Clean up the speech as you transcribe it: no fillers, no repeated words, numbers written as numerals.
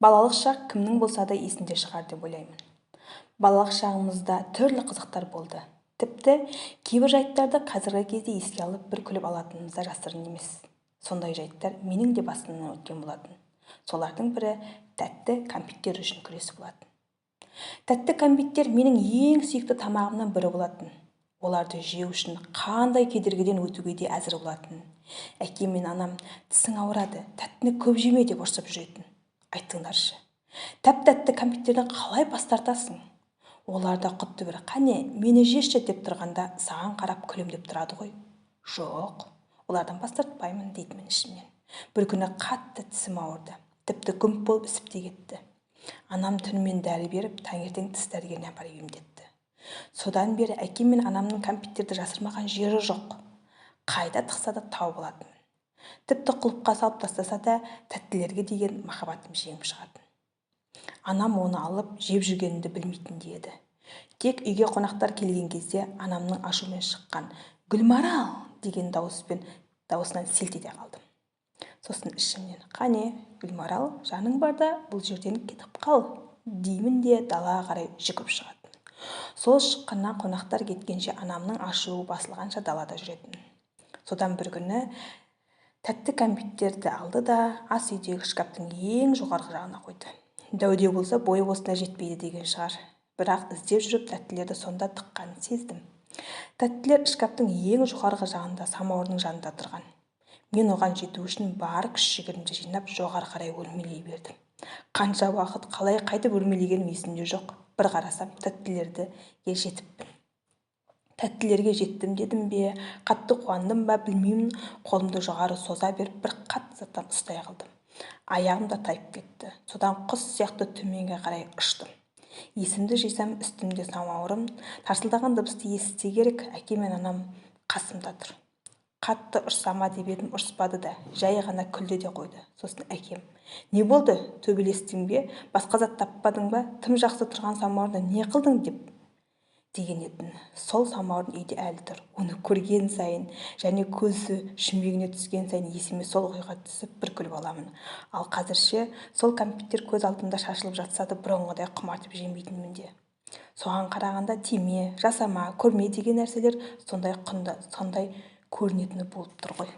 Балалық шақ кімнің болса да есінде шығар деп ойлаймын. Балалық шағымызда түрлі қызықтар болды. Тіпті кейбір жайттарды қазіргі кезде еске алып бір күліп алатынымыз да жасырын емес. Сондай жайттар менің де басымнан өткен болатын. Солардың бірі тәтті кәмпиттер үшін күресі болатын. Тәтті кәмпиттер менің ең сүйікті тамағымнан бірі болатын. Оларды жеу үшін қандай кедергіден өтуге де әзір болатын. Әкем мен анам тісің ауырады, тәттіні көп жеме деп ұрсып жүретін. Айтыңдаршы, тәп-тәтті кәмпиттерден қалай бас тартасың? Олар да құтты бір қане мені жеші деп тұрғанда саған қарап күлімдеп тұрады ғой. Жоқ, олардан бас тартпаймын дейтінмін ішімнен. Бір күні қатты тісім ауырды, тіпті күмп болып ісіп те кетті. Анам түнімен дәрі беріп, таңертең тіс дәрігеріне апарып емдетті. Содан бері әкем мен анамның кәмпиттерді жасырмаған жері жоқ. Қайда тықса да тауып алатын. Тіпті құлыпқа салып тастаса да тәттілерге деген махаббатым жеңіп шығатын. Анам оны алып жеп жүргенімді білмейтін еді. Тек үйге қонақтар келген кезде анамның ашумен шыққан «Гүлмарал» деген дауысынан селт ете қалдым. Сосын ішімнен «Қане, Гүлмарал, жаның барда бұл жерден кетіп қал» деймін де далаға қарай жүгіріп шығатын. Сол шыққаннан қонақтар кеткенше анамның ашуы басылғанша далада жүретін. Содан бір күні тәтті кәмпиттерді алды да ас үйдегі шкаптың ең жоғарғы жағына қойды. Дәуде болса бойы осына жетпейді деген шығар. Бірақ іздеп жүріп тәттілерді сонда тыққанын сездім. Тәттілер шкаптың ең жоғарғы жағында самауырдың жанында тұрған. Мен оған жету үшін бар күш-жігерімді жинап жоғары қарай өрмелей бердім. Қанша уақыт қалай қайтып өрмелегенім есімде жоқ. Бір қарасам тәттілерге жетіппін. Тәттілерге жеттім дедім бе, қатты қуандым ба білмеймін, қолымды жоғары соза беріп бір қатты заттан ұстай қалдым. Аяғым да тайып кетті. Содан құс сияқты төменге қарай ұштым. Есімді жисам үстімде самауырым, тарсылдаған дыбысты естісе керек, әкем мен анам қасымда тұр. Қатты ұрсама деп едім, ұрыспады да, жай ғана күлді де қойды. Сосын әкем: «Не болды? Төбелестің бе? Басқа зат таппадың ба? Тым жақсы тұрған самауырды не қылдың?» деген етін. Сол самауырдың үйде әлі тұр. Оны көрген сайын және көзі шүмегіне түскен сайын есіме сол оқиға түсіп бір күліп аламын. Ал қазірше сол кәмпиттер көз алдымда шашылып жатса да бұрынғыдай құмартып жемейтінмін де. Соған қарағанда тиме, жасама, көрме деген нәрселер сондай құнды, сондай көрінетіні болып тұр ғой.